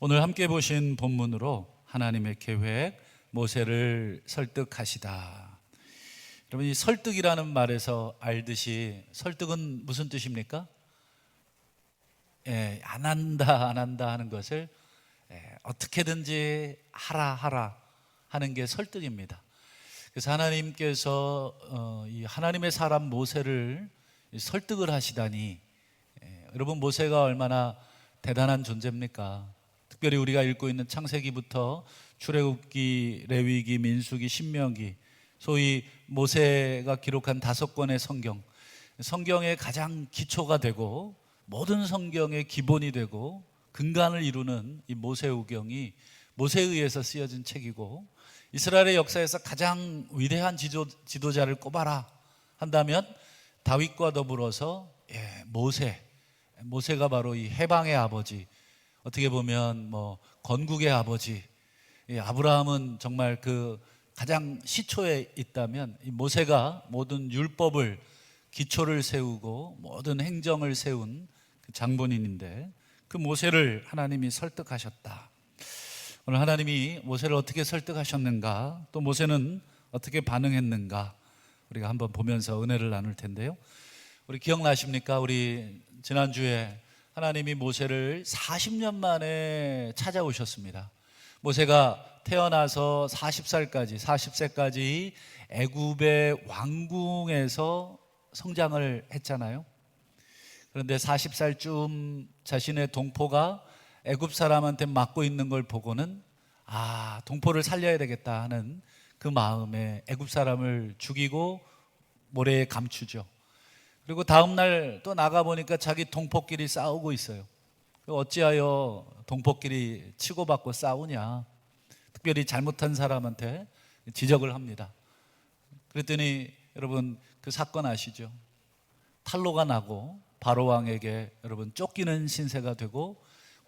오늘 함께 보신 본문으로 하나님의 계획, 모세를 설득하시다. 여러분, 이 설득이라는 말에서 알듯이 설득은 무슨 뜻입니까? 안 한다 하는 것을 어떻게든지 하라 하는 게 설득입니다. 그래서 하나님께서 이 하나님의 사람 모세를 설득을 하시다니, 여러분, 모세가 얼마나 대단한 존재입니까? 특별히 우리가 읽고 있는 창세기부터 출애굽기, 레위기, 민수기, 신명기, 소위 모세가 기록한 5권의 성경의 가장 기초가 되고 모든 성경의 기본이 되고 근간을 이루는 이 모세오경이 모세에 의해서 쓰여진 책이고, 이스라엘의 역사에서 가장 위대한 지도자를 꼽아라 한다면 다윗과 더불어서 모세가 바로 이 해방의 아버지, 어떻게 보면 건국의 아버지, 아브라함은 정말 그 가장 시초에 있다면 이 모세가 모든 율법을 기초를 세우고 모든 행정을 세운 그 장본인인데, 그 모세를 하나님이 설득하셨다. 오늘 하나님이 모세를 어떻게 설득하셨는가, 또 모세는 어떻게 반응했는가, 우리가 한번 보면서 은혜를 나눌 텐데요. 우리 기억나십니까? 우리 지난주에 하나님이 모세를 40년 만에 찾아오셨습니다. 모세가 태어나서 40세까지 애굽의 왕궁에서 성장을 했잖아요. 그런데 40살쯤 자신의 동포가 애굽 사람한테 맞고 있는 걸 보고는 동포를 살려야 되겠다 하는 그 마음에 애굽 사람을 죽이고 모래에 감추죠. 그리고 다음날 또 나가보니까 자기 동포끼리 싸우고 있어요. 어찌하여 동포끼리 치고받고 싸우냐, 특별히 잘못한 사람한테 지적을 합니다. 그랬더니 여러분, 그 사건 아시죠? 탄로가 나고 바로왕에게 여러분 쫓기는 신세가 되고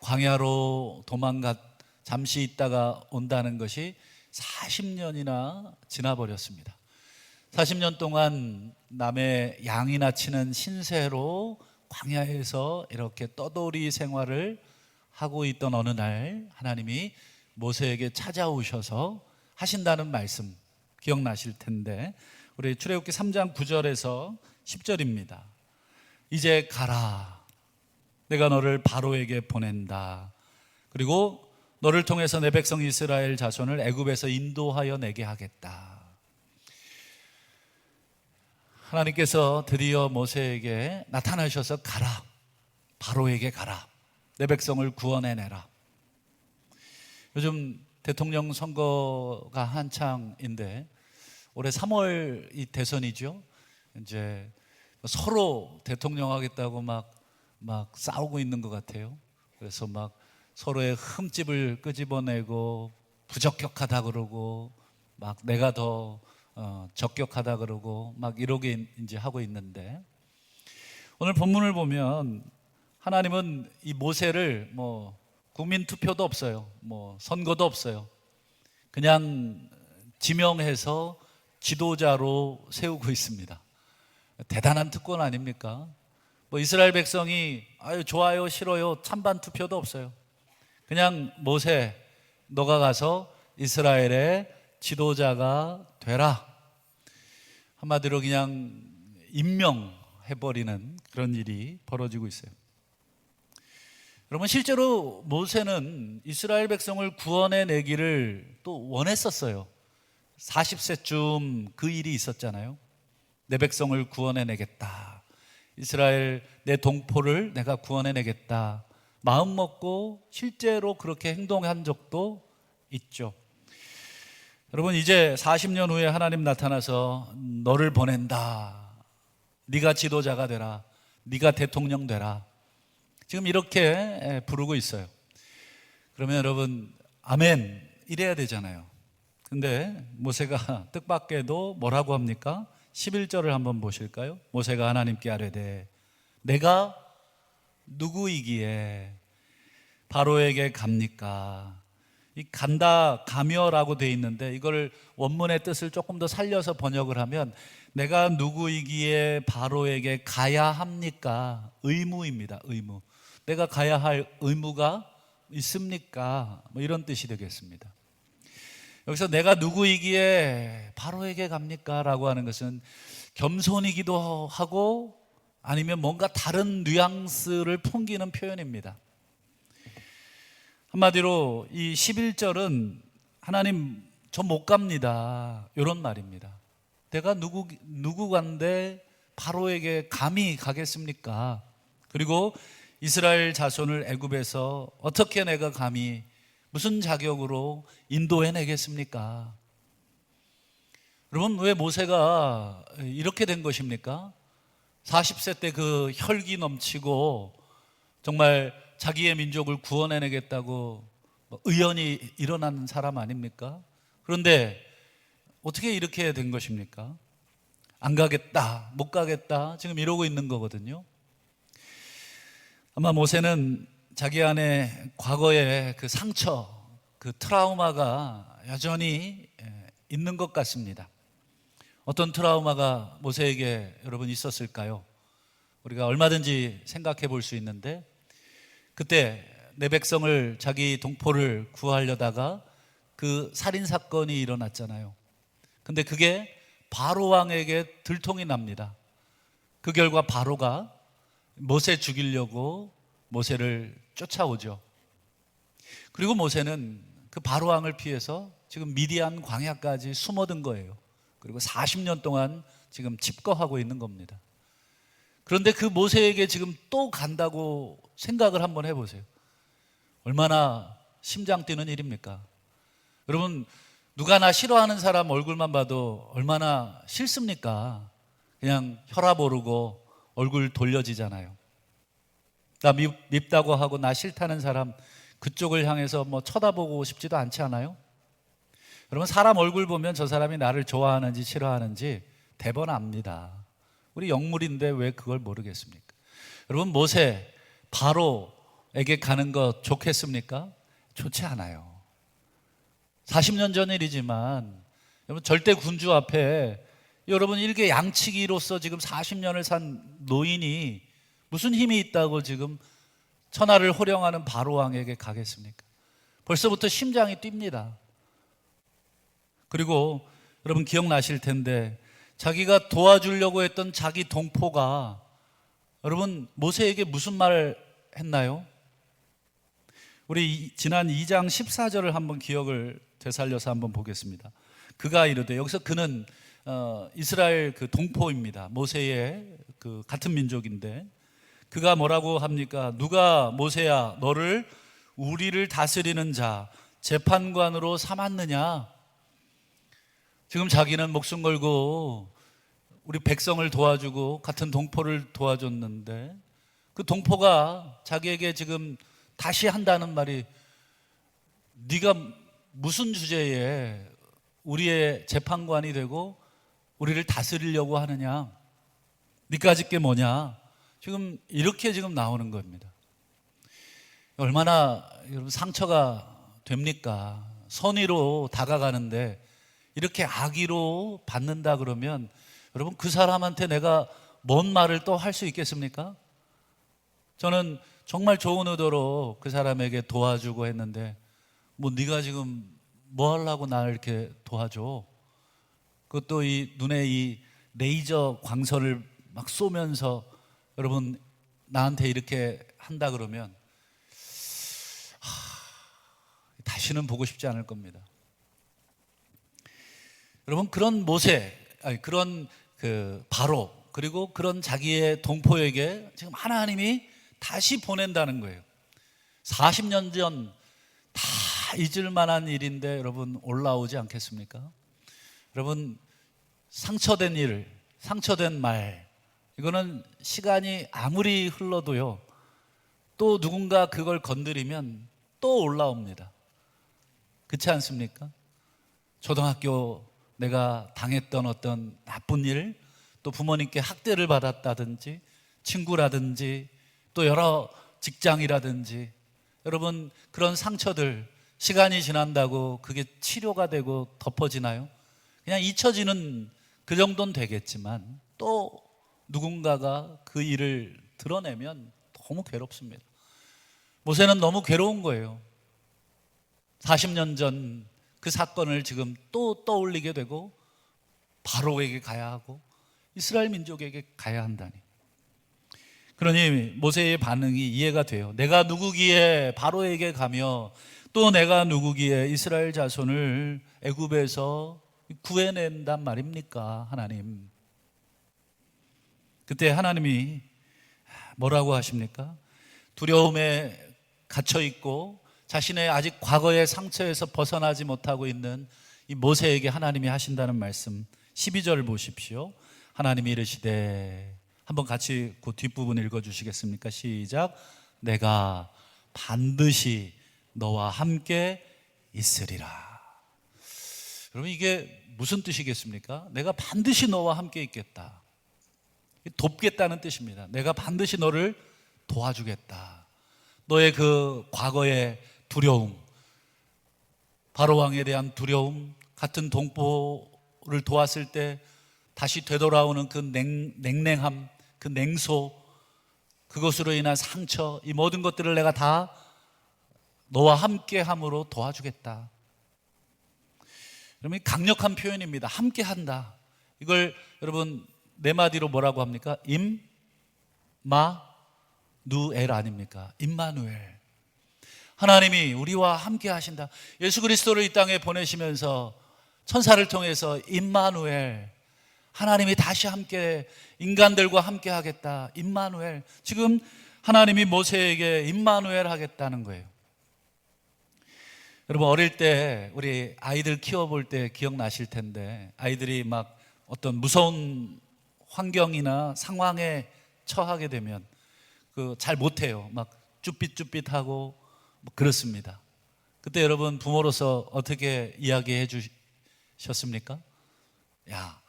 광야로 잠시 있다가 온다는 것이 40년이나 지나버렸습니다. 40년 동안 남의 양이나 치는 신세로 광야에서 이렇게 떠돌이 생활을 하고 있던 어느 날 하나님이 모세에게 찾아오셔서 하신다는 말씀 기억나실 텐데, 우리 출애굽기 3장 9절에서 10절입니다. 이제 가라, 내가 너를 바로에게 보낸다. 그리고 너를 통해서 내 백성 이스라엘 자손을 애굽에서 인도하여 내게 하겠다. 하나님께서 드디어 모세에게 나타나셔서 가라, 바로에게 가라, 내 백성을 구원해내라. 요즘 대통령 선거가 한창인데 올해 3월 이 대선이죠. 이제 서로 대통령 하겠다고 막 싸우고 있는 것 같아요. 그래서 막 서로의 흠집을 끄집어내고 부적격하다 그러고 막 내가 더 적격하다 그러고 막 이러게 이제 하고 있는데, 오늘 본문을 보면 하나님은 이 모세를 국민 투표도 없어요, 선거도 없어요. 그냥 지명해서 지도자로 세우고 있습니다. 대단한 특권 아닙니까? 이스라엘 백성이 좋아요 싫어요 찬반 투표도 없어요. 그냥 모세, 너가 가서 이스라엘의 지도자가 되라, 한마디로 그냥 임명해버리는 그런 일이 벌어지고 있어요. 여러분, 실제로 모세는 이스라엘 백성을 구원해내기를 또 원했었어요. 40세쯤 그 일이 있었잖아요. 내 백성을 구원해내겠다, 이스라엘 내 동포를 내가 구원해내겠다 마음 먹고 실제로 그렇게 행동한 적도 있죠. 여러분, 이제 40년 후에 하나님 나타나서 너를 보낸다, 네가 지도자가 되라, 네가 대통령 되라, 지금 이렇게 부르고 있어요. 그러면 여러분, 아멘 이래야 되잖아요. 근데 모세가 뜻밖에도 뭐라고 합니까? 11절을 한번 보실까요? 모세가 하나님께 아뢰되 내가 누구이기에 바로에게 갑니까? 이 간다, 가며라고 되어 있는데 이걸 원문의 뜻을 조금 더 살려서 번역을 하면 내가 누구이기에 바로에게 가야 합니까? 의무입니다. 의무. 내가 가야 할 의무가 있습니까? 뭐 이런 뜻이 되겠습니다. 여기서 내가 누구이기에 바로에게 갑니까? 라고 하는 것은 겸손이기도 하고 아니면 뭔가 다른 뉘앙스를 풍기는 표현입니다. 한마디로 이 11절은 하나님 저 못 갑니다, 이런 말입니다. 내가 누구간데 바로에게 감히 가겠습니까? 그리고 이스라엘 자손을 애굽에서 어떻게 내가 감히 무슨 자격으로 인도해내겠습니까? 여러분, 왜 모세가 이렇게 된 것입니까? 40세 때 그 혈기 넘치고 정말 자기의 민족을 구원해내겠다고 의연이 일어나는 사람 아닙니까? 그런데 어떻게 이렇게 된 것입니까? 안 가겠다, 못 가겠다, 지금 이러고 있는 거거든요. 아마 모세는 자기 안에 과거의 그 상처, 그 트라우마가 여전히 있는 것 같습니다. 어떤 트라우마가 모세에게 여러분 있었을까요? 우리가 얼마든지 생각해 볼 수 있는데, 그때 내 백성을, 자기 동포를 구하려다가 그 살인사건이 일어났잖아요. 근데 그게 바로 왕에게 들통이 납니다. 그 결과 바로가 모세 죽이려고 모세를 쫓아오죠. 그리고 모세는 그 바로 왕을 피해서 지금 미디안 광야까지 숨어든 거예요. 그리고 40년 동안 지금 집거하고 있는 겁니다. 그런데 그 모세에게 지금 또 간다고 생각을 한번 해보세요. 얼마나 심장 뛰는 일입니까? 여러분, 누가 나 싫어하는 사람 얼굴만 봐도 얼마나 싫습니까? 그냥 혈압 오르고 얼굴 돌려지잖아요. 나 밉다고 하고 나 싫다는 사람 그쪽을 향해서 뭐 쳐다보고 싶지도 않지 않아요? 여러분, 사람 얼굴 보면 저 사람이 나를 좋아하는지 싫어하는지 대번 압니다. 우리 영물인데 왜 그걸 모르겠습니까? 여러분, 모세 바로에게 가는 거 좋겠습니까? 좋지 않아요. 40년 전 일이지만 여러분, 절대 군주 앞에 여러분 일개 양치기로서 지금 40년을 산 노인이 무슨 힘이 있다고 지금 천하를 호령하는 바로 왕에게 가겠습니까? 벌써부터 심장이 뜁니다. 그리고 여러분 기억나실 텐데, 자기가 도와주려고 했던 자기 동포가 여러분 모세에게 무슨 말을 했나요? 우리 지난 2장 14절을 한번 기억을 되살려서 한번 보겠습니다. 그가 이르되, 여기서 그는 이스라엘 그 동포입니다. 모세의 그 같은 민족인데, 그가 뭐라고 합니까? 누가 모세야 너를 우리를 다스리는 자, 재판관으로 삼았느냐? 지금 자기는 목숨 걸고 우리 백성을 도와주고 같은 동포를 도와줬는데, 그 동포가 자기에게 지금 다시 한다는 말이, 네가 무슨 주제에 우리의 재판관이 되고 우리를 다스리려고 하느냐? 네까짓 게 뭐냐? 지금 이렇게 지금 나오는 겁니다. 얼마나 여러분 상처가 됩니까? 선의로 다가가는데 이렇게 악의로 받는다 그러면 여러분, 그 사람한테 내가 뭔 말을 또 할 수 있겠습니까? 저는 정말 좋은 의도로 그 사람에게 도와주고 했는데, 뭐 네가 지금 뭐 하려고 나를 이렇게 도와줘? 그것도 이 눈에 이 레이저 광선을 막 쏘면서 여러분 나한테 이렇게 한다 그러면 다시는 보고 싶지 않을 겁니다. 여러분, 그런 모세, 그런 그 바로, 그리고 그런 자기의 동포에게 지금 하나님이 다시 보낸다는 거예요. 40년 전 다 잊을 만한 일인데 여러분 올라오지 않겠습니까? 여러분, 상처된 일, 상처된 말, 이거는 시간이 아무리 흘러도요, 또 누군가 그걸 건드리면 또 올라옵니다. 그렇지 않습니까? 초등학교 내가 당했던 어떤 나쁜 일, 또 부모님께 학대를 받았다든지, 친구라든지, 또 여러 직장이라든지, 여러분 그런 상처들 시간이 지난다고 그게 치료가 되고 덮어지나요? 그냥 잊혀지는 그 정도는 되겠지만 또 누군가가 그 일을 드러내면 너무 괴롭습니다. 모세는 너무 괴로운 거예요. 40년 전 그 사건을 지금 또 떠올리게 되고 바로에게 가야 하고 이스라엘 민족에게 가야 한다니. 그러니 모세의 반응이 이해가 돼요. 내가 누구기에 바로에게 가며 또 내가 누구기에 이스라엘 자손을 애굽에서 구해낸단 말입니까, 하나님? 그때 하나님이 뭐라고 하십니까? 두려움에 갇혀 있고 자신의 아직 과거의 상처에서 벗어나지 못하고 있는 이 모세에게 하나님이 하신다는 말씀, 12절 보십시오. 하나님이 이르시되, 한번 같이 그 뒷부분 읽어주시겠습니까? 시작. 내가 반드시 너와 함께 있으리라. 여러분, 이게 무슨 뜻이겠습니까? 내가 반드시 너와 함께 있겠다, 돕겠다는 뜻입니다. 내가 반드시 너를 도와주겠다. 너의 그 과거의 두려움, 바로왕에 대한 두려움, 같은 동포를 도왔을 때 다시 되돌아오는 그 냉랭함, 그 냉소, 그것으로 인한 상처, 이 모든 것들을 내가 다 너와 함께함으로 도와주겠다. 여러분, 강력한 표현입니다. 함께한다. 이걸 여러분 네 마디로 뭐라고 합니까? 임마누엘 아닙니까? 임마누엘. 하나님이 우리와 함께 하신다. 예수 그리스도를 이 땅에 보내시면서 천사를 통해서 임마누엘, 하나님이 다시 함께 인간들과 함께 하겠다. 임마누엘. 지금 하나님이 모세에게 임마누엘 하겠다는 거예요. 여러분, 어릴 때 우리 아이들 키워볼 때 기억나실 텐데, 아이들이 막 어떤 무서운 환경이나 상황에 처하게 되면 잘 못해요. 막 쭈삣쭈삣하고 뭐 그렇습니다. 그때 여러분 부모로서 어떻게 이야기해 주셨습니까? 야,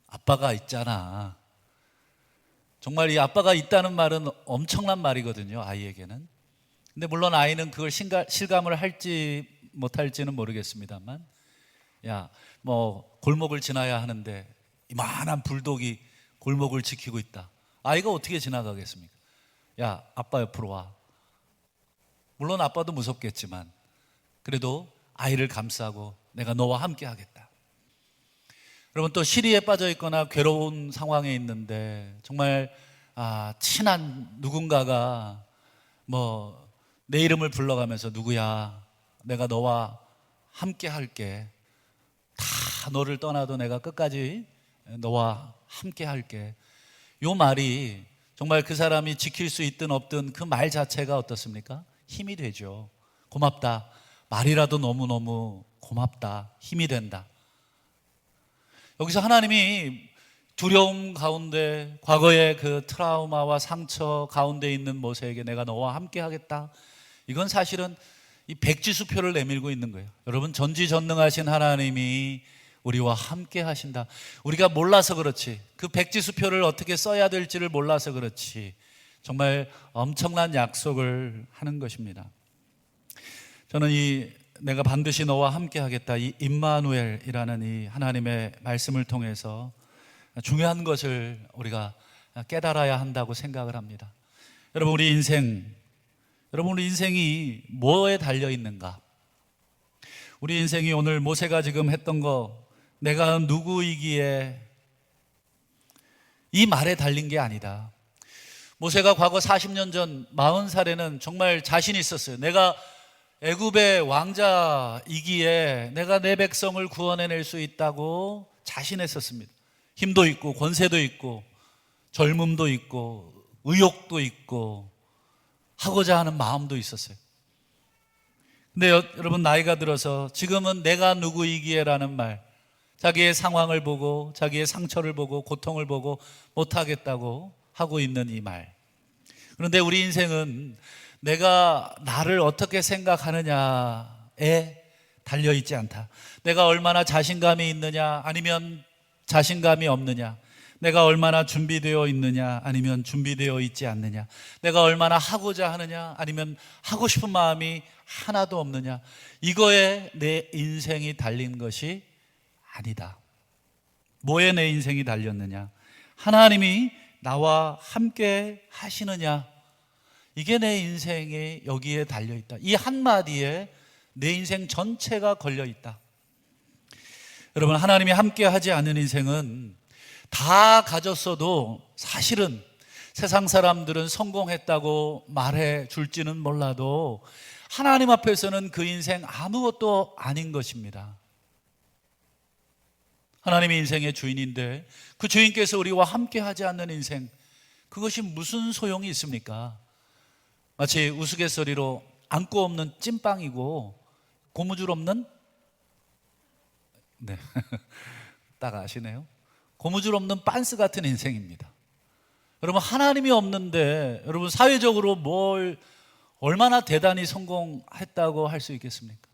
아빠가 있잖아. 정말 이 아빠가 있다는 말은 엄청난 말이거든요, 아이에게는. 근데 물론 아이는 그걸 실감을 할지 못할지는 모르겠습니다만, 야, 뭐 골목을 지나야 하는데 이만한 불독이 골목을 지키고 있다. 아이가 어떻게 지나가겠습니까? 야, 아빠 옆으로 와. 물론 아빠도 무섭겠지만 그래도 아이를 감싸고 내가 너와 함께 하겠다. 여러분, 또 시리에 빠져 있거나 괴로운 상황에 있는데 정말 친한 누군가가 뭐 내 이름을 불러가면서, 누구야, 내가 너와 함께 할게, 다 너를 떠나도 내가 끝까지 너와 함께 할게. 요 말이 정말 그 사람이 지킬 수 있든 없든 그 말 자체가 어떻습니까? 힘이 되죠. 고맙다. 말이라도 너무너무 고맙다. 힘이 된다. 여기서 하나님이 두려움 가운데, 과거의 그 트라우마와 상처 가운데 있는 모세에게 내가 너와 함께 하겠다, 이건 사실은 이 백지수표를 내밀고 있는 거예요. 여러분, 전지전능하신 하나님이 우리와 함께 하신다. 우리가 몰라서 그렇지, 그 백지수표를 어떻게 써야 될지를 몰라서 그렇지, 정말 엄청난 약속을 하는 것입니다. 저는 내가 반드시 너와 함께 하겠다, 이 임마누엘이라는 이 하나님의 말씀을 통해서 중요한 것을 우리가 깨달아야 한다고 생각을 합니다. 여러분, 우리 인생이 뭐에 달려 있는가? 우리 인생이 오늘 모세가 지금 했던 거, 내가 누구이기에, 이 말에 달린 게 아니다. 모세가 과거 40년 전 40살에는 정말 자신이 있었어요. 내가 애굽의 왕자이기에 내가 내 백성을 구원해낼 수 있다고 자신했었습니다. 힘도 있고 권세도 있고 젊음도 있고 의욕도 있고 하고자 하는 마음도 있었어요. 근데 여러분, 나이가 들어서 지금은 내가 누구이기에라는 말, 자기의 상황을 보고 자기의 상처를 보고 고통을 보고 못하겠다고 하고 있는 이 말. 그런데 우리 인생은 내가 나를 어떻게 생각하느냐에 달려있지 않다. 내가 얼마나 자신감이 있느냐 아니면 자신감이 없느냐, 내가 얼마나 준비되어 있느냐 아니면 준비되어 있지 않느냐, 내가 얼마나 하고자 하느냐 아니면 하고 싶은 마음이 하나도 없느냐, 이거에 내 인생이 달린 것이 아니다. 뭐에 내 인생이 달렸느냐? 하나님이 나와 함께 하시느냐, 이게 내 인생이 여기에 달려있다. 이 한마디에 내 인생 전체가 걸려있다. 여러분, 하나님이 함께 하지 않은 인생은 다 가졌어도 사실은 세상 사람들은 성공했다고 말해 줄지는 몰라도 하나님 앞에서는 그 인생 아무것도 아닌 것입니다. 하나님이 인생의 주인인데 그 주인께서 우리와 함께 하지 않는 인생, 그것이 무슨 소용이 있습니까? 마치 우스갯소리로 안고 없는 찐빵이고 고무줄 없는, 네, 딱 아시네요. 고무줄 없는 빤스 같은 인생입니다. 여러분, 하나님이 없는데 여러분 사회적으로 뭘 얼마나 대단히 성공했다고 할 수 있겠습니까?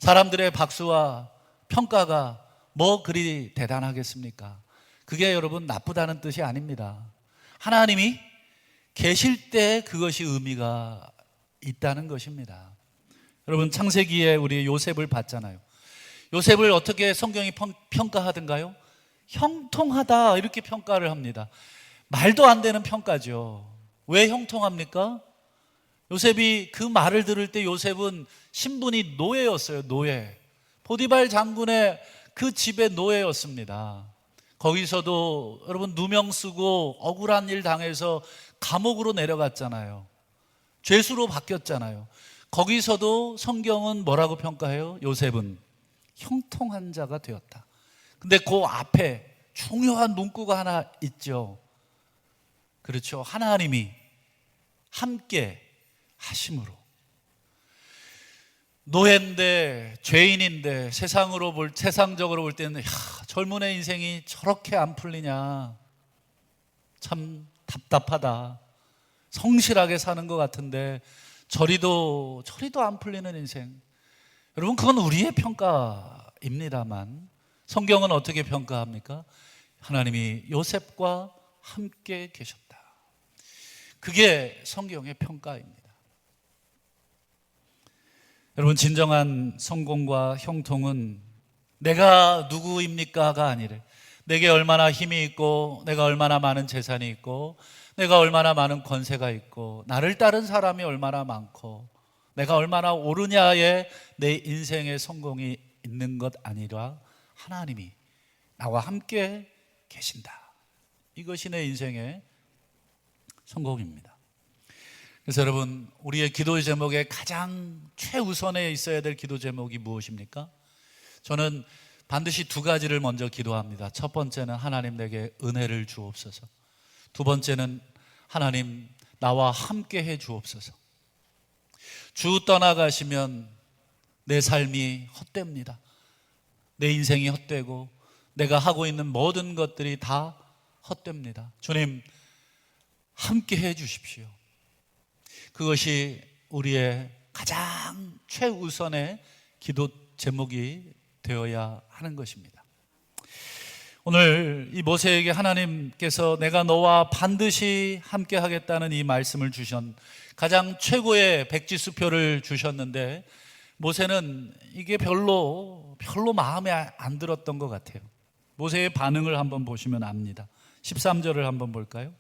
사람들의 박수와 평가가 뭐 그리 대단하겠습니까? 그게 여러분 나쁘다는 뜻이 아닙니다. 하나님이 계실 때 그것이 의미가 있다는 것입니다. 여러분, 창세기에 우리 요셉을 봤잖아요. 요셉을 어떻게 성경이 평가하던가요? 형통하다, 이렇게 평가를 합니다. 말도 안 되는 평가죠. 왜 형통합니까? 요셉이 그 말을 들을 때 요셉은 신분이 노예였어요. 노예. 보디발 장군의 그 집의 노예였습니다. 거기서도 여러분 누명 쓰고 억울한 일 당해서 감옥으로 내려갔잖아요. 죄수로 바뀌었잖아요. 거기서도 성경은 뭐라고 평가해요? 요셉은 형통한 자가 되었다. 근데 그 앞에 중요한 문구가 하나 있죠. 그렇죠. 하나님이 함께 하심으로. 노예인데, 죄인인데, 세상적으로 볼 때는, 젊은 애 인생이 저렇게 안 풀리냐, 참 답답하다, 성실하게 사는 것 같은데 저리도 안 풀리는 인생. 여러분, 그건 우리의 평가입니다만 성경은 어떻게 평가합니까? 하나님이 요셉과 함께 계셨다. 그게 성경의 평가입니다. 여러분, 진정한 성공과 형통은 내가 누구입니까가 아니래. 내게 얼마나 힘이 있고, 내가 얼마나 많은 재산이 있고, 내가 얼마나 많은 권세가 있고, 나를 따른 사람이 얼마나 많고, 내가 얼마나 옳으냐에 내 인생의 성공이 있는 것 아니라 하나님이 나와 함께 계신다. 이것이 내 인생의 성공입니다. 그래서 여러분, 우리의 기도 제목에 가장 최우선에 있어야 될 기도 제목이 무엇입니까? 저는 반드시 두 가지를 먼저 기도합니다. 첫 번째는 하나님 내게 은혜를 주옵소서. 두 번째는 하나님 나와 함께 해 주옵소서. 주 떠나가시면 내 삶이 헛됩니다. 내 인생이 헛되고 내가 하고 있는 모든 것들이 다 헛됩니다. 주님, 함께 해 주십시오. 그것이 우리의 가장 최우선의 기도 제목이 되어야 하는 것입니다. 오늘 이 모세에게 하나님께서 내가 너와 반드시 함께 하겠다는 이 말씀을 가장 최고의 백지수표를 주셨는데 모세는 이게 별로 마음에 안 들었던 것 같아요. 모세의 반응을 한번 보시면 압니다. 13절을 한번 볼까요?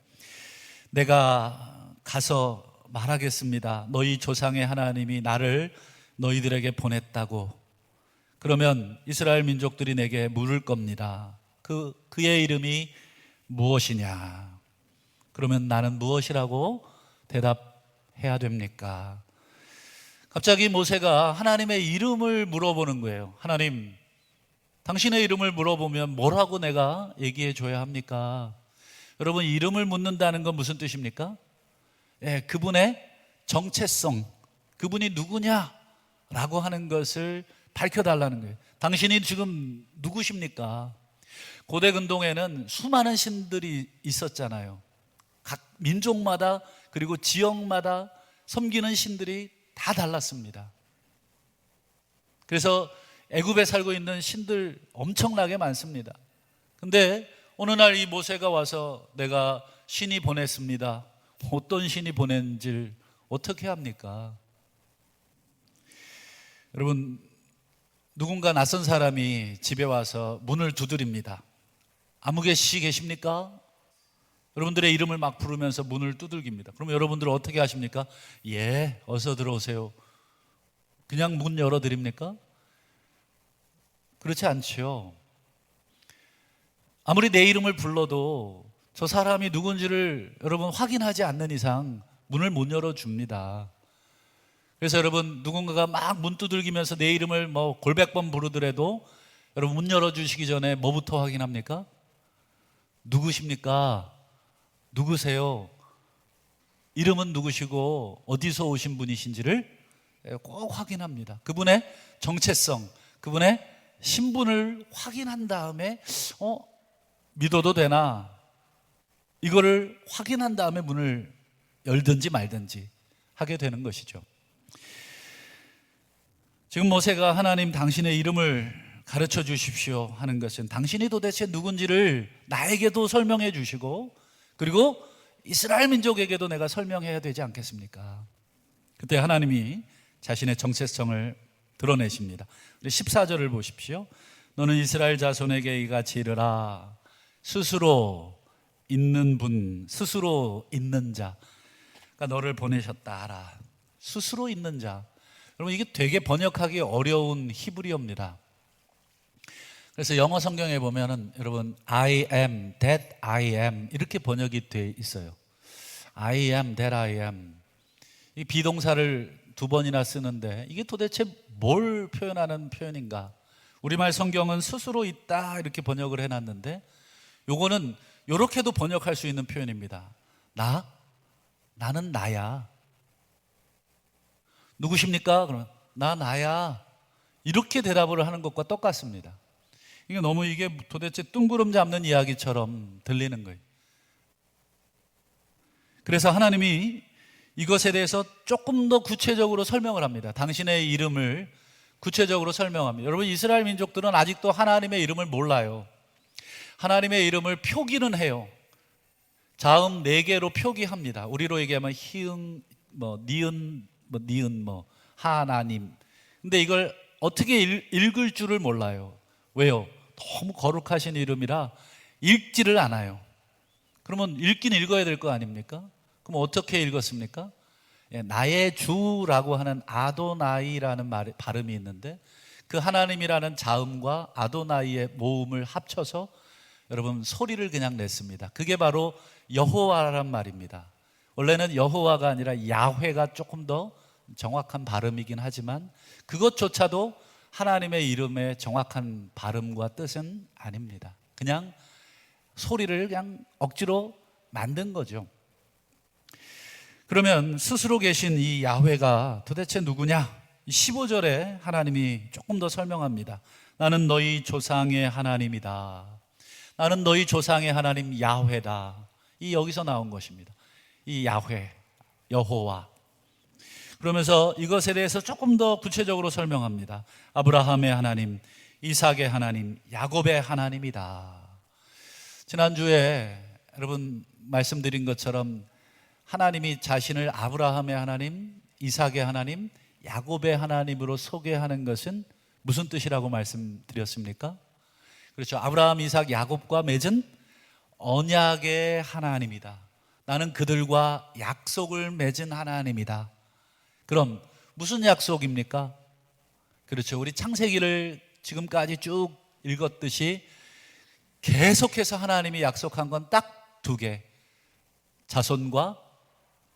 내가 가서 말하겠습니다. 너희 조상의 하나님이 나를 너희들에게 보냈다고. 그러면 이스라엘 민족들이 내게 물을 겁니다. 그의 이름이 무엇이냐? 그러면 나는 무엇이라고 대답해야 됩니까? 갑자기 모세가 하나님의 이름을 물어보는 거예요. 하나님, 당신의 이름을 물어보면 뭐라고 내가 얘기해 줘야 합니까? 여러분, 이름을 묻는다는 건 무슨 뜻입니까? 그분의 정체성, 그분이 누구냐라고 하는 것을 밝혀달라는 거예요. 당신이 지금 누구십니까? 고대 근동에는 수많은 신들이 있었잖아요. 각 민족마다 그리고 지역마다 섬기는 신들이 다 달랐습니다. 그래서 애굽에 살고 있는 신들 엄청나게 많습니다. 근데 어느 날 이 모세가 와서 내가 신이 보냈습니다. 어떤 신이 보낸지를 어떻게 합니까? 여러분, 누군가 낯선 사람이 집에 와서 문을 두드립니다. 아무개 씨 계십니까? 여러분들의 이름을 막 부르면서 문을 두들깁니다. 그럼 여러분들은 어떻게 하십니까? 예, 어서 들어오세요. 그냥 문 열어드립니까? 그렇지 않죠. 아무리 내 이름을 불러도 저 사람이 누군지를 여러분 확인하지 않는 이상 문을 못 열어줍니다. 그래서 여러분, 누군가가 막 문 두들기면서 내 이름을 뭐 골백 번 부르더라도 여러분 문 열어주시기 전에 뭐부터 확인합니까? 누구십니까? 누구세요? 이름은 누구시고 어디서 오신 분이신지를 꼭 확인합니다. 그분의 정체성, 그분의 신분을 확인한 다음에 믿어도 되나? 이거를 확인한 다음에 문을 열든지 말든지 하게 되는 것이죠. 지금 모세가 하나님 당신의 이름을 가르쳐 주십시오 하는 것은 당신이 도대체 누군지를 나에게도 설명해 주시고 그리고 이스라엘 민족에게도 내가 설명해야 되지 않겠습니까? 그때 하나님이 자신의 정체성을 드러내십니다. 우리 14절을 보십시오. 너는 이스라엘 자손에게 이같이 이르라. 스스로 있는 분, 스스로 있는 자, 그러니까 너를 보내셨다 하라. 스스로 있는 자. 여러분, 이게 되게 번역하기 어려운 히브리어입니다. 그래서 영어 성경에 보면은 여러분 I am that I am 이렇게 번역이 돼 있어요. I am that I am. 이 비동사를 두 번이나 쓰는데 이게 도대체 뭘 표현하는 표현인가? 우리말 성경은 스스로 있다 이렇게 번역을 해놨는데 요거는 요렇게도 번역할 수 있는 표현입니다. 나는 나야. 누구십니까? 그러면 나야. 이렇게 대답을 하는 것과 똑같습니다. 이게 너무 이게 도대체 뜬구름 잡는 이야기처럼 들리는 거예요. 그래서 하나님이 이것에 대해서 조금 더 구체적으로 설명을 합니다. 당신의 이름을 구체적으로 설명합니다. 여러분, 이스라엘 민족들은 아직도 하나님의 이름을 몰라요. 하나님의 이름을 표기는 해요. 자음 4개로 표기합니다. 우리로 얘기하면 히응, 니은, 하나님. 근데 이걸 어떻게 읽을 줄을 몰라요. 왜요? 너무 거룩하신 이름이라 읽지를 않아요. 그러면 읽긴 읽어야 될 거 아닙니까? 그럼 어떻게 읽었습니까? 나의 주라고 하는 아도나이라는 발음이 있는데 그 하나님이라는 자음과 아도나이의 모음을 합쳐서 여러분 소리를 그냥 냈습니다. 그게 바로 여호와란 말입니다. 원래는 여호와가 아니라 야훼가 조금 더 정확한 발음이긴 하지만 그것조차도 하나님의 이름의 정확한 발음과 뜻은 아닙니다. 그냥 소리를 그냥 억지로 만든 거죠. 그러면 스스로 계신 이 야훼가 도대체 누구냐? 15절에 하나님이 조금 더 설명합니다. 나는 너희 조상의 하나님이다. 나는 너희 조상의 하나님 야훼다. 이 여기서 나온 것입니다. 이 야훼, 여호와. 그러면서 이것에 대해서 조금 더 구체적으로 설명합니다. 아브라함의 하나님, 이삭의 하나님, 야곱의 하나님이다. 지난주에 여러분 말씀드린 것처럼 하나님이 자신을 아브라함의 하나님, 이삭의 하나님, 야곱의 하나님으로 소개하는 것은 무슨 뜻이라고 말씀드렸습니까? 그렇죠. 아브라함, 이삭, 야곱과 맺은 언약의 하나님이다. 나는 그들과 약속을 맺은 하나님이다. 그럼 무슨 약속입니까? 그렇죠. 우리 창세기를 지금까지 쭉 읽었듯이 계속해서 하나님이 약속한 건 딱 2개. 자손과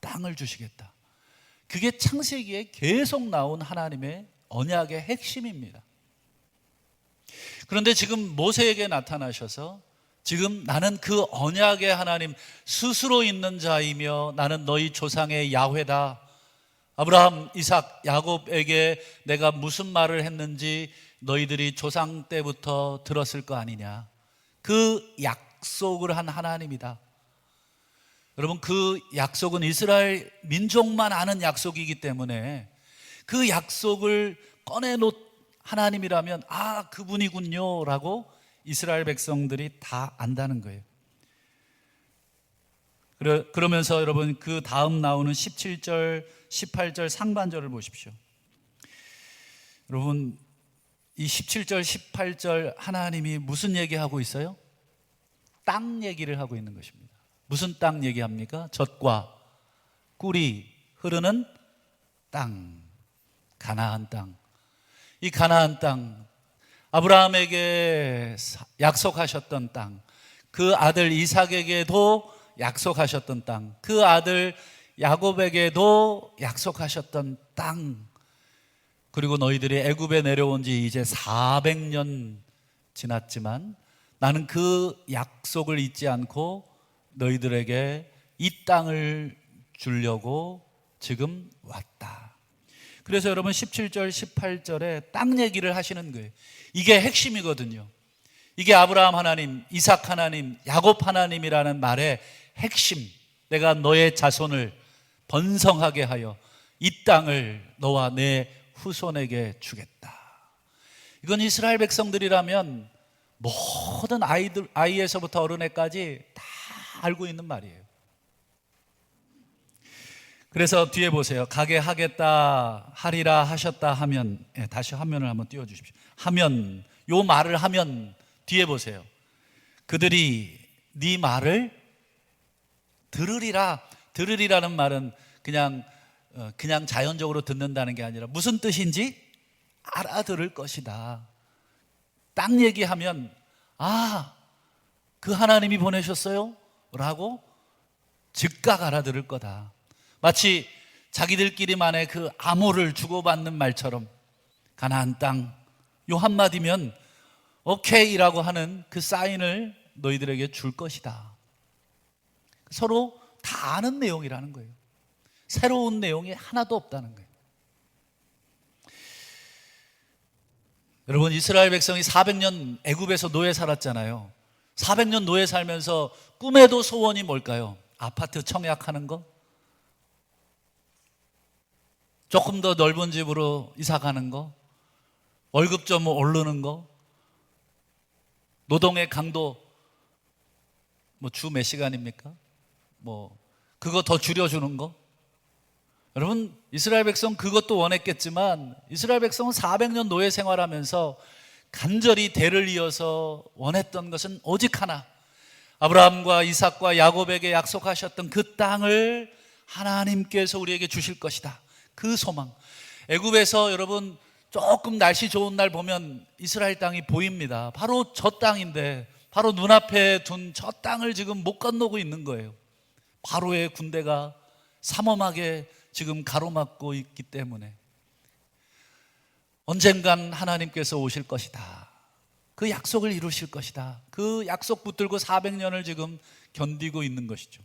땅을 주시겠다. 그게 창세기에 계속 나온 하나님의 언약의 핵심입니다. 그런데 지금 모세에게 나타나셔서 지금 나는 그 언약의 하나님 스스로 있는 자이며 나는 너희 조상의 야훼다. 아브라함, 이삭, 야곱에게 내가 무슨 말을 했는지 너희들이 조상 때부터 들었을 거 아니냐. 그 약속을 한 하나님이다. 여러분, 그 약속은 이스라엘 민족만 아는 약속이기 때문에 그 약속을 꺼내놓은 하나님이라면 그분이군요 라고 이스라엘 백성들이 다 안다는 거예요. 그러면서 여러분 그 다음 나오는 17절, 18절 상반절을 보십시오. 여러분 이 17절, 18절 하나님이 무슨 얘기하고 있어요? 땅 얘기를 하고 있는 것입니다. 무슨 땅 얘기합니까? 젖과 꿀이 흐르는 땅, 가나안 땅. 이 가나안 땅, 아브라함에게 약속하셨던 땅, 그 아들 이삭에게도 약속하셨던 땅, 그 아들 야곱에게도 약속하셨던 땅. 그리고 너희들이 애굽에 내려온 지 이제 400년 지났지만 나는 그 약속을 잊지 않고 너희들에게 이 땅을 주려고 지금 왔다. 그래서 여러분 17절 18절에 땅 얘기를 하시는 거예요. 이게 핵심이거든요. 이게 아브라함 하나님, 이삭 하나님, 야곱 하나님이라는 말의 핵심. 내가 너의 자손을 번성하게 하여 이 땅을 너와 내 후손에게 주겠다. 이건 이스라엘 백성들이라면 모든 아이에서부터 어른에까지 다 알고 있는 말이에요. 그래서 뒤에 보세요. 가게 하겠다, 하리라 하셨다 하면, 다시 화면을 한번 띄워주십시오. 하면, 요 말을 하면 뒤에 보세요. 그들이 네 말을 들으리라. 들으리라는 말은 그냥 자연적으로 듣는다는 게 아니라 무슨 뜻인지 알아들을 것이다. 땅 얘기하면 그 하나님이 보내셨어요? 라고 즉각 알아들을 거다. 마치 자기들끼리만의 그 암호를 주고받는 말처럼 가나안 땅, 요 한마디면 오케이라고 하는 그 사인을 너희들에게 줄 것이다. 서로 다 아는 내용이라는 거예요. 새로운 내용이 하나도 없다는 거예요. 여러분, 이스라엘 백성이 400년 애굽에서 노예 살았잖아요. 400년 노예 살면서 꿈에도 소원이 뭘까요? 아파트 청약하는 거? 조금 더 넓은 집으로 이사 가는 거? 월급 좀 오르는 거? 노동의 강도 주 몇 시간입니까? 그거 더 줄여주는 거? 여러분, 이스라엘 백성 그것도 원했겠지만 이스라엘 백성은 400년 노예 생활하면서 간절히 대를 이어서 원했던 것은 오직 하나, 아브라함과 이삭과 야곱에게 약속하셨던 그 땅을 하나님께서 우리에게 주실 것이다. 그 소망. 애굽에서 여러분 조금 날씨 좋은 날 보면 이스라엘 땅이 보입니다. 바로 저 땅인데, 바로 눈앞에 둔 저 땅을 지금 못 건너고 있는 거예요. 바로의 군대가 삼엄하게 지금 가로막고 있기 때문에 언젠간 하나님께서 오실 것이다. 그 약속을 이루실 것이다. 그 약속 붙들고 400년을 지금 견디고 있는 것이죠.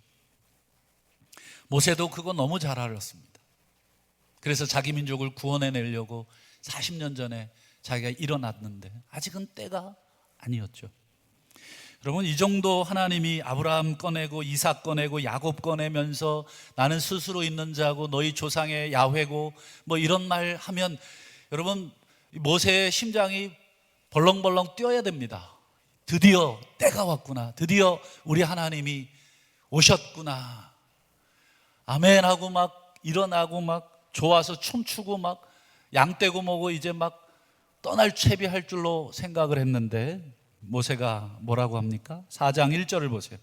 모세도 그거 너무 잘 알았습니다. 그래서 자기 민족을 구원해내려고 40년 전에 자기가 일어났는데 아직은 때가 아니었죠. 여러분, 이 정도 하나님이 아브라함 꺼내고 이삭 꺼내고 야곱 꺼내면서 나는 스스로 있는 자고 너희 조상의 야훼고 이런 말 하면 여러분, 모세의 심장이 벌렁벌렁 뛰어야 됩니다. 드디어 때가 왔구나. 드디어 우리 하나님이 오셨구나. 아멘 하고 막 일어나고 막 좋아서 춤추고 막 양떼고 뭐고 이제 막 떠날 채비할 줄로 생각을 했는데 모세가 뭐라고 합니까? 4장 1절을 보세요.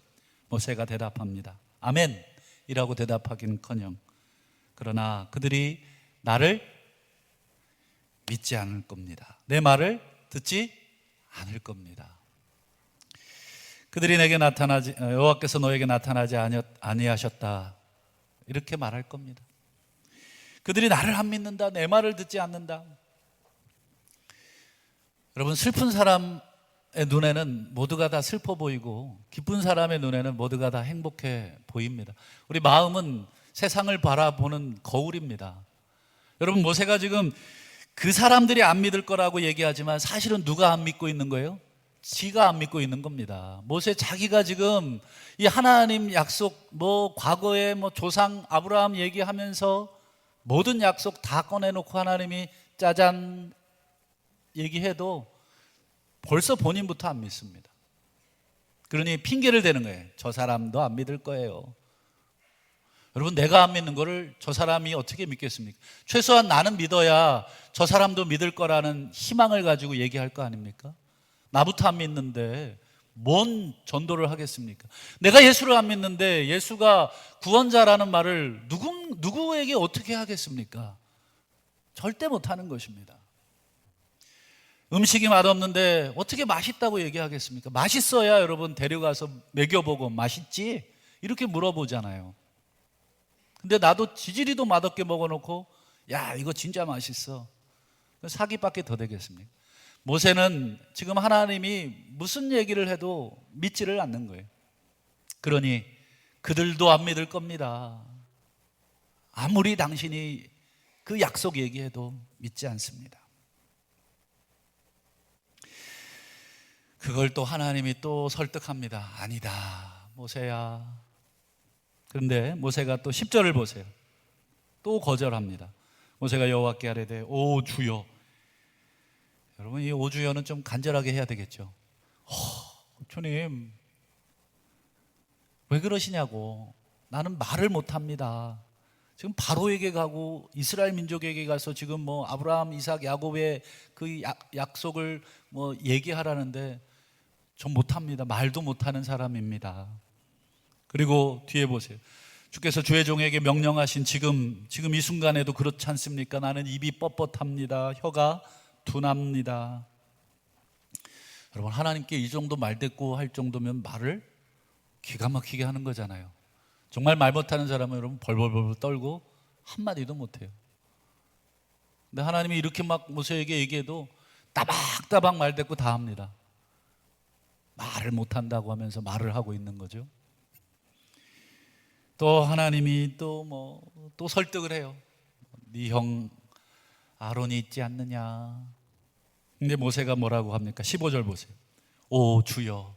모세가 대답합니다. 아멘 이라고 대답하기는커녕 그러나 그들이 나를 믿지 않을 겁니다. 내 말을 듣지 않을 겁니다. 그들이 내게 여호와께서 너에게 나타나지 아니하셨다 이렇게 말할 겁니다. 그들이 나를 안 믿는다, 내 말을 듣지 않는다. 여러분, 슬픈 사람의 눈에는 모두가 다 슬퍼 보이고 기쁜 사람의 눈에는 모두가 다 행복해 보입니다. 우리 마음은 세상을 바라보는 거울입니다. 여러분, 모세가 지금 그 사람들이 안 믿을 거라고 얘기하지만 사실은 누가 안 믿고 있는 거예요? 지가 안 믿고 있는 겁니다. 모세 자기가 지금 이 하나님 약속 과거에 조상 아브라함 얘기하면서 모든 약속 다 꺼내놓고 하나님이 짜잔 얘기해도 벌써 본인부터 안 믿습니다. 그러니 핑계를 대는 거예요. 저 사람도 안 믿을 거예요. 여러분, 내가 안 믿는 거를 저 사람이 어떻게 믿겠습니까? 최소한 나는 믿어야 저 사람도 믿을 거라는 희망을 가지고 얘기할 거 아닙니까? 나부터 안 믿는데 뭔 전도를 하겠습니까? 내가 예수를 안 믿는데 예수가 구원자라는 말을 누구에게 어떻게 하겠습니까? 절대 못하는 것입니다. 음식이 맛없는데 어떻게 맛있다고 얘기하겠습니까? 맛있어야 여러분 데려가서 먹여보고 맛있지? 이렇게 물어보잖아요. 근데 나도 지지리도 맛없게 먹어놓고 야 이거 진짜 맛있어, 사기밖에 더 되겠습니까? 모세는 지금 하나님이 무슨 얘기를 해도 믿지를 않는 거예요. 그러니 그들도 안 믿을 겁니다. 아무리 당신이 그 약속 얘기해도 믿지 않습니다. 그걸 또 하나님이 또 설득합니다. 아니다 모세야. 그런데 모세가 또 10절을 보세요. 또 거절합니다. 모세가 여호와께 아뢰되 오 주여. 여러분 이 오 주여는 좀 간절하게 해야 되겠죠. 주님 왜 그러시냐고. 나는 말을 못합니다. 지금 바로에게 가고 이스라엘 민족에게 가서 지금 뭐 아브라함, 이삭, 야곱의 그 약속을 뭐 얘기하라는데 전 못합니다. 말도 못하는 사람입니다. 그리고 뒤에 보세요. 주께서 주의 종에게 명령하신 지금 이 순간에도 그렇지 않습니까? 나는 입이 뻣뻣합니다. 혀가 둔합니다. 여러분 하나님께 이 정도 말대꾸 할 정도면 말을 기가 막히게 하는 거잖아요. 정말 말 못하는 사람은 여러분 벌벌벌 떨고 한마디도 못해요. 근데 하나님이 이렇게 막 모세에게 얘기해도 따박따박 말대꾸 다 합니다. 말을 못한다고 하면서 말을 하고 있는 거죠. 또 하나님이 또 설득을 해요. 네 형 아론이 있지 않느냐. 근데 모세가 뭐라고 합니까? 15절 보세요. 오 주여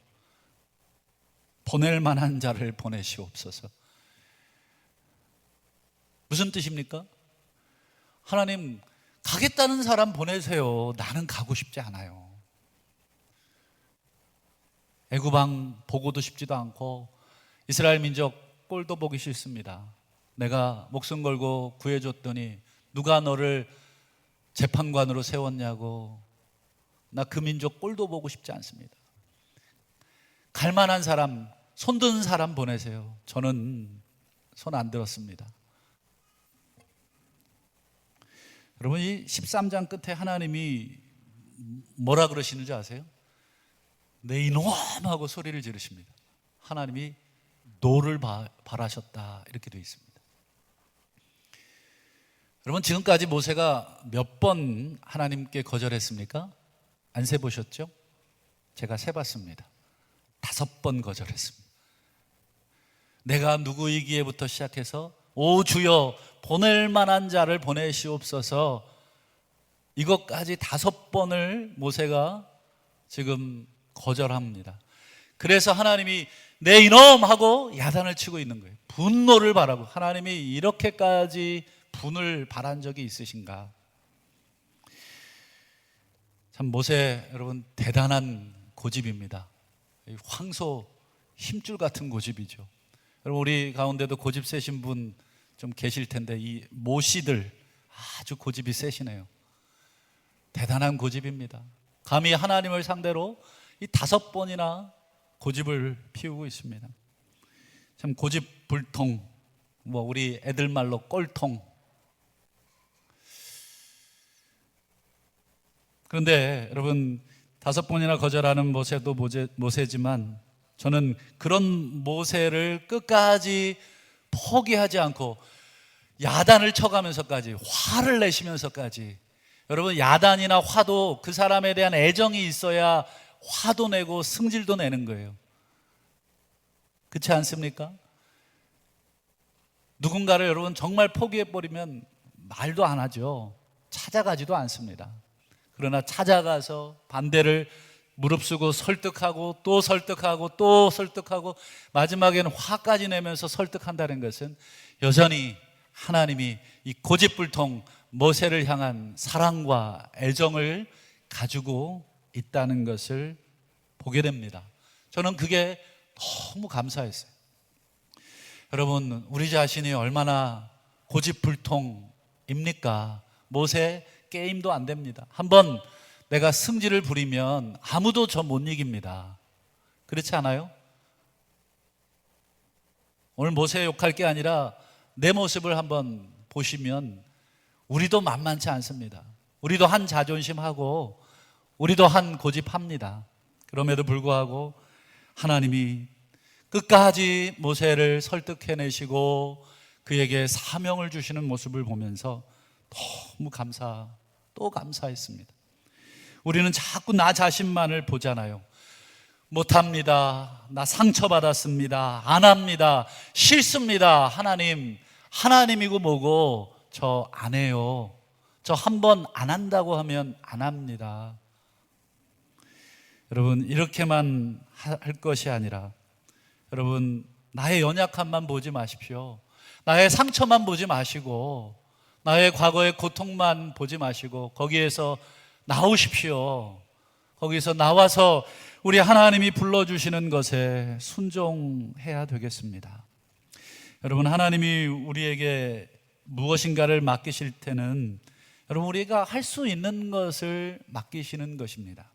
보낼 만한 자를 보내시옵소서. 무슨 뜻입니까? 하나님 가겠다는 사람 보내세요. 나는 가고 싶지 않아요. 애굽왕 보고도 싶지도 않고 이스라엘 민족 꼴도 보기 싫습니다. 내가 목숨 걸고 구해줬더니 누가 너를 재판관으로 세웠냐고. 나 그 민족 꼴도 보고 싶지 않습니다. 갈만한 사람, 손든 사람 보내세요. 저는 손 안 들었습니다. 여러분 이 13장 끝에 하나님이 뭐라 그러시는지 아세요? 내 이놈 하고 소리를 지르십니다. 하나님이 노를 바라셨다 이렇게 되어 있습니다. 여러분 지금까지 모세가 몇 번 하나님께 거절했습니까? 안 세보셨죠? 제가 세봤습니다. 5번 거절했습니다. 내가 누구이기에부터 시작해서 오 주여 보낼 만한 자를 보내시옵소서, 이것까지 5번을 모세가 지금 거절합니다. 그래서 하나님이 내 이놈 하고 야단을 치고 있는 거예요. 분노를 바라고. 하나님이 이렇게까지 분을 바란 적이 있으신가? 참 모세 여러분 대단한 고집입니다. 황소 힘줄 같은 고집이죠. 여러분 우리 가운데도 고집 세신 분 좀 계실 텐데 이 모씨들 아주 고집이 세시네요. 대단한 고집입니다. 감히 하나님을 상대로 이 5번이나 고집을 피우고 있습니다. 참 고집불통, 뭐 우리 애들 말로 꼴통. 그런데 여러분 5번이나 거절하는 모세도 모세지만 저는 그런 모세를 끝까지 포기하지 않고 야단을 쳐가면서까지, 화를 내시면서까지, 여러분 야단이나 화도 그 사람에 대한 애정이 있어야 화도 내고 승질도 내는 거예요. 그렇지 않습니까? 누군가를 여러분 정말 포기해버리면 말도 안 하죠. 찾아가지도 않습니다. 그러나 찾아가서 반대를 무릅쓰고 설득하고 또 설득하고 또 설득하고 마지막에는 화까지 내면서 설득한다는 것은 여전히 하나님이 이 고집불통 모세를 향한 사랑과 애정을 가지고 있다는 것을 보게 됩니다. 저는 그게 너무 감사했어요. 여러분 우리 자신이 얼마나 고집불통입니까? 모세 게임도 안 됩니다. 한번 내가 승질을 부리면 아무도 저 못 이깁니다. 그렇지 않아요? 오늘 모세 욕할 게 아니라 내 모습을 한번 보시면 우리도 만만치 않습니다. 우리도 한 자존심하고 우리도 한 고집합니다. 그럼에도 불구하고 하나님이 끝까지 모세를 설득해내시고 그에게 사명을 주시는 모습을 보면서 너무 또 감사했습니다. 우리는 자꾸 나 자신만을 보잖아요. 못합니다. 나 상처받았습니다. 안 합니다. 싫습니다. 하나님이고 뭐고 저 안 해요. 저 한 번 안 한다고 하면 안 합니다. 여러분, 이렇게만 할 것이 아니라 여러분, 나의 연약함만 보지 마십시오. 나의 상처만 보지 마시고 나의 과거의 고통만 보지 마시고 거기에서 나오십시오. 거기서 나와서 우리 하나님이 불러주시는 것에 순종해야 되겠습니다. 여러분, 하나님이 우리에게 무엇인가를 맡기실 때는 여러분, 우리가 할 수 있는 것을 맡기시는 것입니다.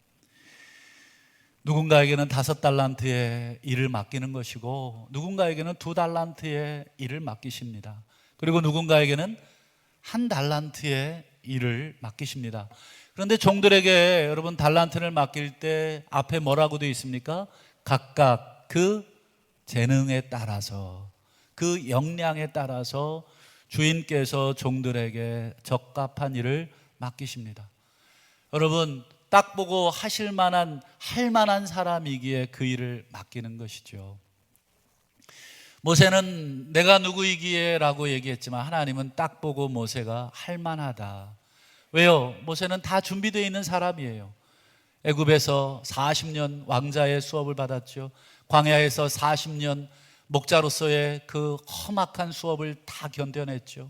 누군가에게는 5달란트의 일을 맡기는 것이고 누군가에게는 2달란트의 일을 맡기십니다. 그리고 누군가에게는 1달란트의 일을 맡기십니다. 그런데 종들에게 여러분 달란트를 맡길 때 앞에 뭐라고 되어 있습니까? 각각 그 재능에 따라서 그 역량에 따라서 주인께서 종들에게 적합한 일을 맡기십니다. 여러분, 딱 보고 할 만한 사람이기에 그 일을 맡기는 것이죠. 모세는 내가 누구이기에 라고 얘기했지만 하나님은 딱 보고 모세가 할 만하다. 왜요? 모세는 다 준비되어 있는 사람이에요. 애굽에서 40년 왕자의 수업을 받았죠. 광야에서 40년 목자로서의 그 험악한 수업을 다 견뎌냈죠.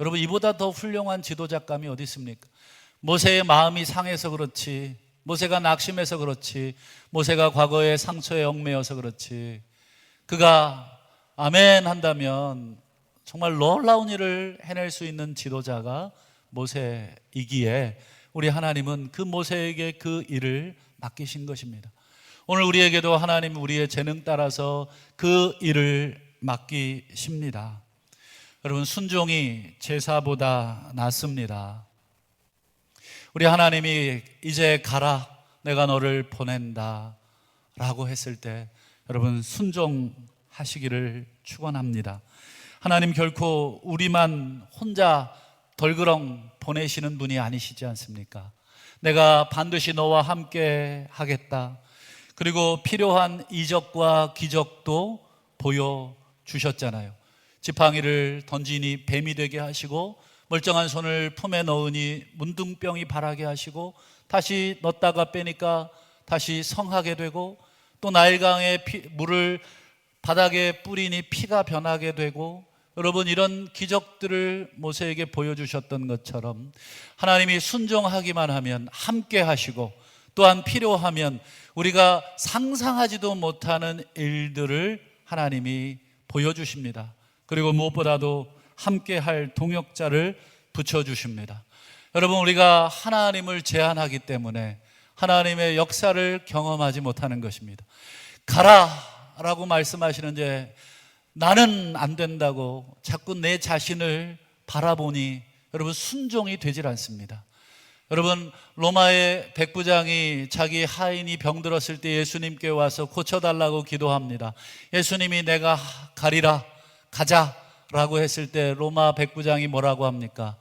여러분, 이보다 더 훌륭한 지도자감이 어디 있습니까? 모세의 마음이 상해서 그렇지, 모세가 낙심해서 그렇지, 모세가 과거의 상처에 얽매여서 그렇지, 그가 아멘 한다면 정말 놀라운 일을 해낼 수 있는 지도자가 모세이기에 우리 하나님은 그 모세에게 그 일을 맡기신 것입니다. 오늘 우리에게도 하나님 우리의 재능 따라서 그 일을 맡기십니다. 여러분, 순종이 제사보다 낫습니다. 우리 하나님이 이제 가라, 내가 너를 보낸다 라고 했을 때 여러분 순종하시기를 축원합니다. 하나님 결코 우리만 혼자 덜그렁 보내시는 분이 아니시지 않습니까? 내가 반드시 너와 함께 하겠다. 그리고 필요한 이적과 기적도 보여주셨잖아요. 지팡이를 던지니 뱀이 되게 하시고 멀쩡한 손을 품에 넣으니 문둥병이 발하게 하시고 다시 넣었다가 빼니까 다시 성하게 되고 또 나일강의 물을 바닥에 뿌리니 피가 변하게 되고 여러분, 이런 기적들을 모세에게 보여주셨던 것처럼 하나님이 순종하기만 하면 함께 하시고 또한 필요하면 우리가 상상하지도 못하는 일들을 하나님이 보여주십니다. 그리고 무엇보다도 함께 할 동역자를 붙여주십니다. 여러분, 우리가 하나님을 제한하기 때문에 하나님의 역사를 경험하지 못하는 것입니다. 가라 라고 말씀하시는데 나는 안 된다고 자꾸 내 자신을 바라보니 여러분 순종이 되질 않습니다. 여러분, 로마의 백부장이 자기 하인이 병들었을 때 예수님께 와서 고쳐달라고 기도합니다. 예수님이 내가 가리라, 가자 라고 했을 때 로마 백부장이 뭐라고 합니까?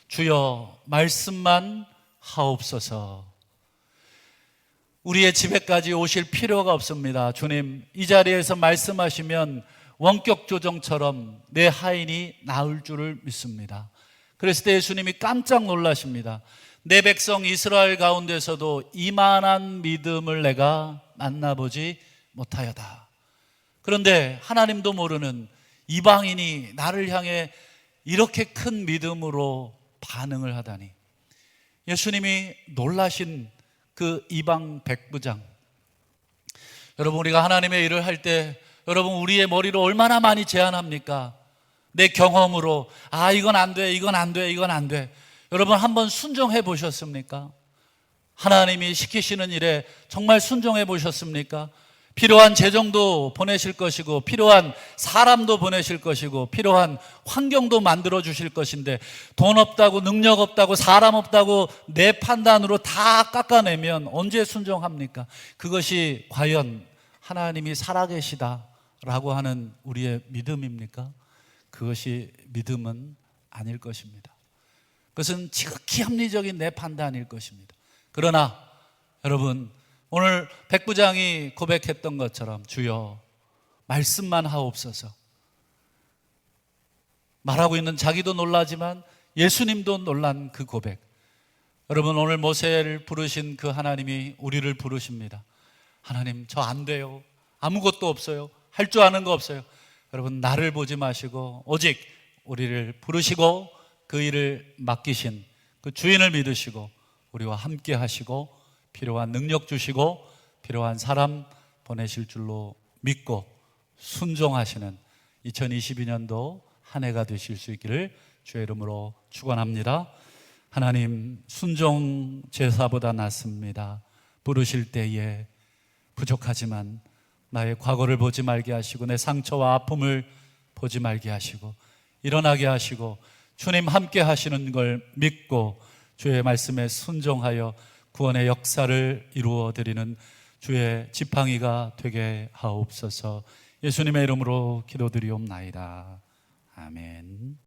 주여 말씀만 하옵소서. 우리의 집에까지 오실 필요가 없습니다. 주님, 이 자리에서 말씀하시면 원격 조정처럼 내 하인이 나을 줄을 믿습니다. 그랬을 때 예수님이 깜짝 놀라십니다. 내 백성 이스라엘 가운데서도 이만한 믿음을 내가 만나보지 못하였다. 그런데 하나님도 모르는 이방인이 나를 향해 이렇게 큰 믿음으로 반응을 하다니, 예수님이 놀라신 그 이방 백부장. 여러분, 우리가 하나님의 일을 할 때 여러분 우리의 머리로 얼마나 많이 제안합니까? 내 경험으로 이건 안 돼, 이건 안 돼, 이건 안 돼. 여러분 한번 순종해 보셨습니까? 하나님이 시키시는 일에 정말 순종해 보셨습니까? 필요한 재정도 보내실 것이고 필요한 사람도 보내실 것이고 필요한 환경도 만들어 주실 것인데 돈 없다고 능력 없다고 사람 없다고 내 판단으로 다 깎아내면 언제 순종합니까? 그것이 과연 하나님이 살아계시다라고 하는 우리의 믿음입니까? 그것이 믿음은 아닐 것입니다. 그것은 지극히 합리적인 내 판단일 것입니다. 그러나 여러분, 오늘 백부장이 고백했던 것처럼 주여 말씀만 하옵소서. 말하고 있는 자기도 놀라지만 예수님도 놀란 그 고백. 여러분, 오늘 모세를 부르신 그 하나님이 우리를 부르십니다. 하나님, 저 안 돼요. 아무것도 없어요. 할 줄 아는 거 없어요. 여러분, 나를 보지 마시고 오직 우리를 부르시고 그 일을 맡기신 그 주인을 믿으시고 우리와 함께 하시고 필요한 능력 주시고 필요한 사람 보내실 줄로 믿고 순종하시는 2022년도 한 해가 되실 수 있기를 주의 이름으로 축원합니다. 하나님, 순종 제사보다 낫습니다. 부르실 때에 부족하지만 나의 과거를 보지 말게 하시고 내 상처와 아픔을 보지 말게 하시고 일어나게 하시고 주님 함께 하시는 걸 믿고 주의 말씀에 순종하여 구원의 역사를 이루어 드리는 주의 지팡이가 되게 하옵소서. 예수님의 이름으로 기도드리옵나이다. 아멘.